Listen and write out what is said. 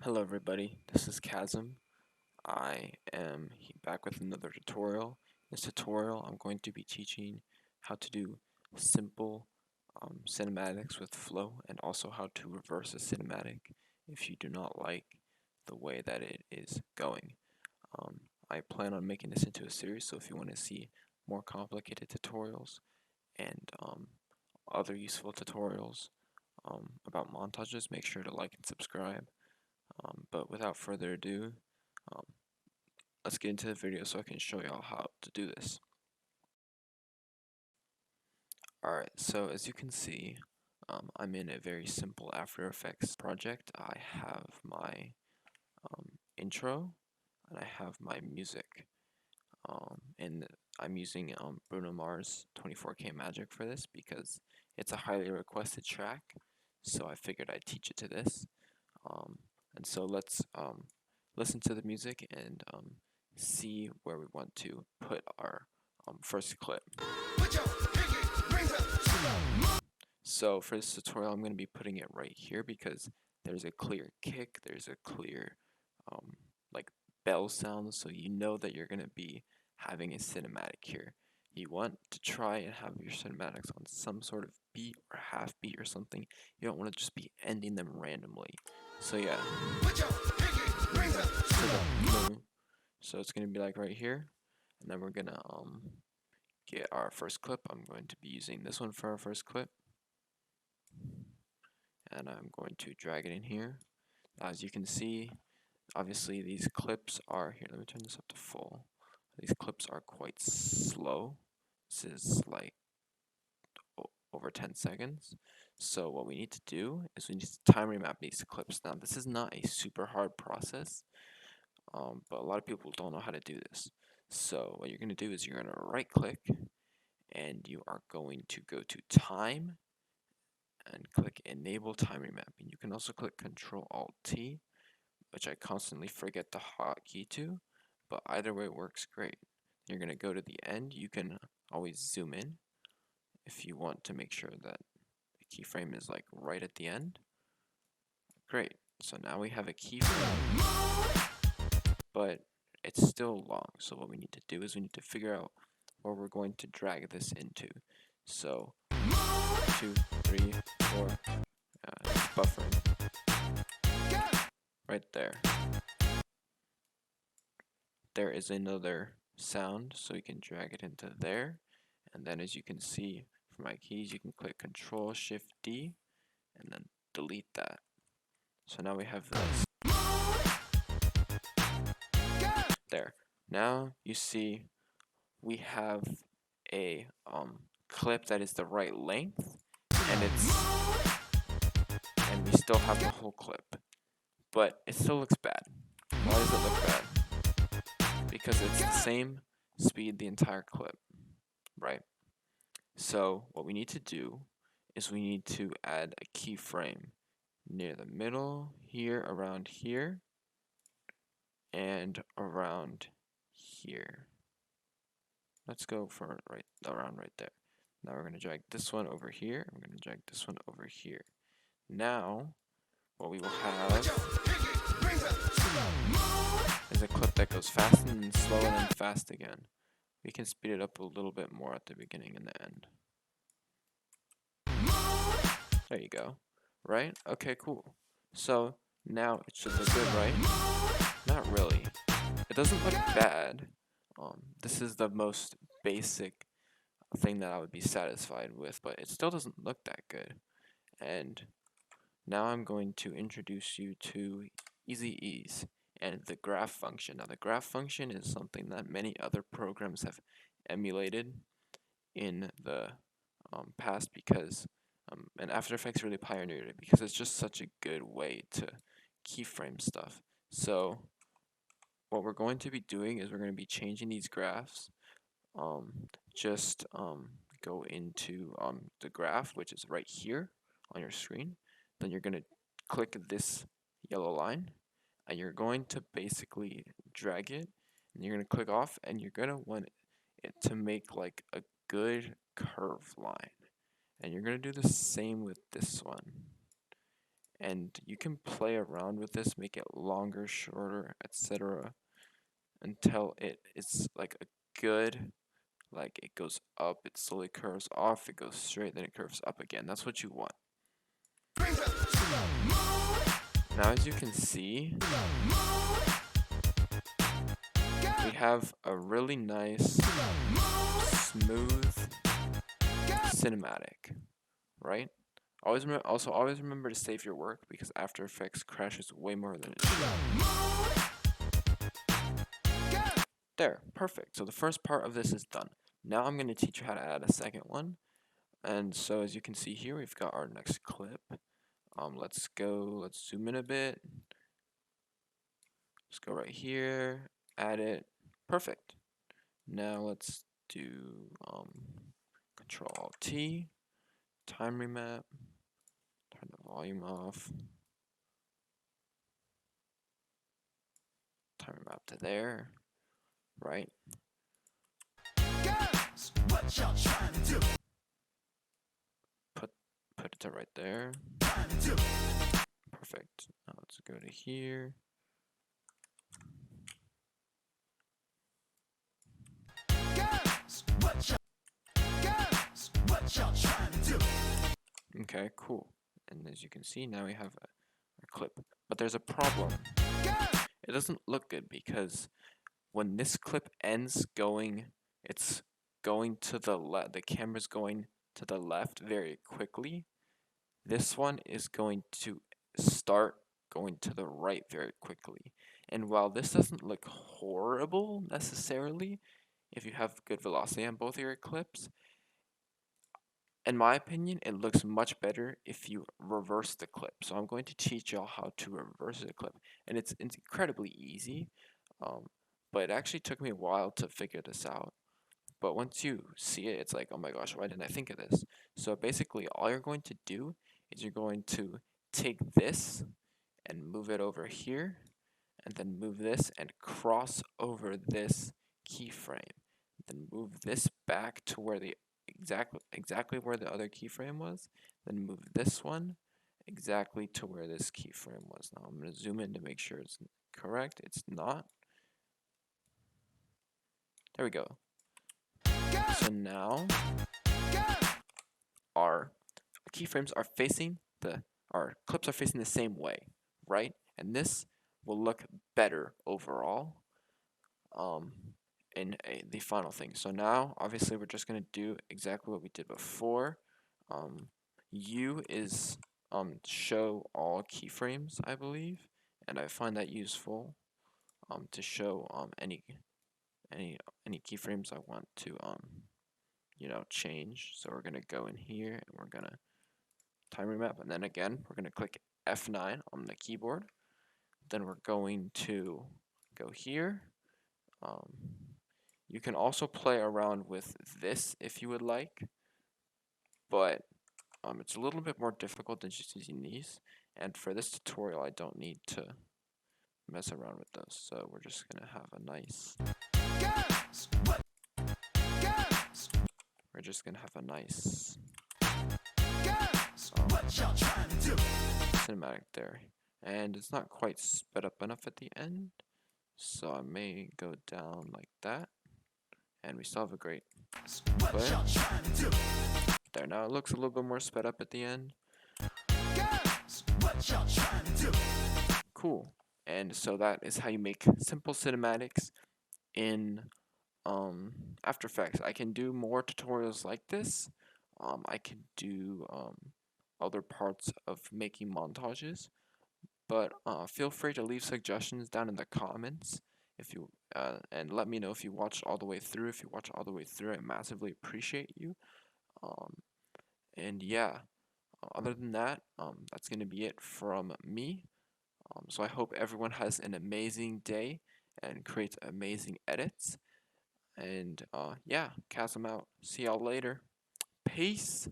Hello everybody, this is Chasm. I am back with another tutorial. In this tutorial I'm going to be teaching how to do simple cinematics with flow and also how to reverse a cinematic if you do not like the way that it is going. Um, I plan on making this into a series, so if you want to see more complicated tutorials and other useful tutorials about montages, make sure to like and subscribe. But without further ado, um, let's get into the video so I can show y'all how to do this. Alright, so as you can see, I'm in a very simple After Effects project. I have my intro and I have my music. And I'm using Bruno Mars 24K Magic for this because it's a highly requested track, so I figured I'd teach it to this. And so let's listen to the music and see where we want to put our first clip. So for this tutorial, I'm going to be putting it right here because there's a clear kick, there's a clear like bell sound, so you know that you're going to be having a cinematic here. You want to try and have your cinematics on some sort of beat or half beat or something. You don't want to just be ending them randomly. So yeah. So it's going to be like right here, and then we're going to get our first clip. I'm going to be using this one for our first clip, and I'm going to drag it in here. As you can see, obviously these clips are here. Let me turn this up to full. These clips are quite slow. This is like over 10 seconds. So what we need to do is we need to time remap these clips. Now this is not a super hard process, but a lot of people don't know how to do this. So what you're going to do is you're going to right click and you are going to go to time and click enable time remapping. You can also click Control Alt T, which I constantly forget the hotkey to, but either way works great. You're going to go to the end. You can always zoom in if you want to make sure that the keyframe is like right at the end. Great. So now we have a keyframe, but it's still long. So what we need to do is we need to figure out where we're going to drag this into. So 2, 3, 4, buffering right there. There is another sound, so you can drag it into there, and then as you can see from my keys, you can click Control Shift D and then delete that. So now we have this. There. Now you see we have a clip that is the right length, and we still have the whole clip, but it still looks bad. Why does it look bad? Because it's the same speed the entire clip, right? So what we need to do is we need to add a keyframe near the middle, here, around here, and around here. Let's go for around right there. Now we're going to drag this one over here. We're going to drag this one over here. Now, what we will have is a clip that goes fast and then slow and then fast again. We can speed it up a little bit more at the beginning and the end. There you go. Right? Okay, cool. So now it should look good, right? Not really. It doesn't look bad. This is the most basic thing that I would be satisfied with, but it still doesn't look that good. And now I'm going to introduce you to Easy Ease and the graph function. Now the graph function is something that many other programs have emulated in the past because and After Effects really pioneered it because it's just such a good way to keyframe stuff. So what we're going to be doing is we're going to be changing these graphs. Go into the graph, which is right here on your screen. Then you're going to click this yellow line, and you're going to basically drag it, and you're going to click off, and you're going to want it to make like a good curved line. And you're going to do the same with this one. and you can play around with this, make it longer, shorter, etc. until it's like a good, like it goes up, it slowly curves off, it goes straight, then it curves up again. That's what you want. Now as you can see, we have a really nice, smooth cinematic, right? Always remember to save your work because After Effects crashes way more than it should. There, perfect. So the first part of this is done. Now I'm going to teach you how to add a second one. And so as you can see here, we've got our next clip. Let's zoom in a bit. Let's go right here, add it. Perfect. Now let's do Control T, time remap, turn the volume off, time remap to there, right? Girls, what y'all trying to do? Put it to right there. Perfect. Now let's go to here. Girls, what y'all trying to do? Okay, cool. And as you can see, now we have a clip. But there's a problem. It doesn't look good because when this clip ends it's going to the left. The camera's going to the left very quickly. This one is going to start going to the right very quickly. And while this doesn't look horrible necessarily, if you have good velocity on both of your clips, in my opinion, it looks much better if you reverse the clip. So I'm going to teach y'all how to reverse the clip. And it's incredibly easy, but it actually took me a while to figure this out. But once you see it, it's like, oh my gosh, why didn't I think of this? So basically, all you're going to do is you're going to take this and move it over here, and then move this and cross over this keyframe. Then move this back to where the exactly where the other keyframe was. Then move this one exactly to where this keyframe was. Now I'm going to zoom in to make sure it's correct. It's not. There we go. So now our keyframes are facing our clips are facing the same way, right? And this will look better overall in the final thing. So now, obviously, we're just going to do exactly what we did before. U is show all keyframes, I believe, and I find that useful to show any keyframes I want to change. So we're going to go in here and we're going to time remap, and then again we're going to click F9 on the keyboard. Then we're going to go here. You can also play around with this if you would like, but it's a little bit more difficult than just using these, and for this tutorial I don't need to mess around with those, so we're just going to have a nice cinematic there, and it's not quite sped up enough at the end, so I may go down like that, and we still have a great there. Now it looks a little bit more sped up at the end. Cool. And so that is how you make simple cinematics in After Effects. I can do more tutorials like this. I can do other parts of making montages, but feel free to leave suggestions down in the comments if you and let me know if you watched all the way through. If you watch all the way through, I massively appreciate you. And yeah, other than that, that's going to be it from me. So I hope everyone has an amazing day and creates amazing edits. And yeah, Chasm out. See y'all later. Peace.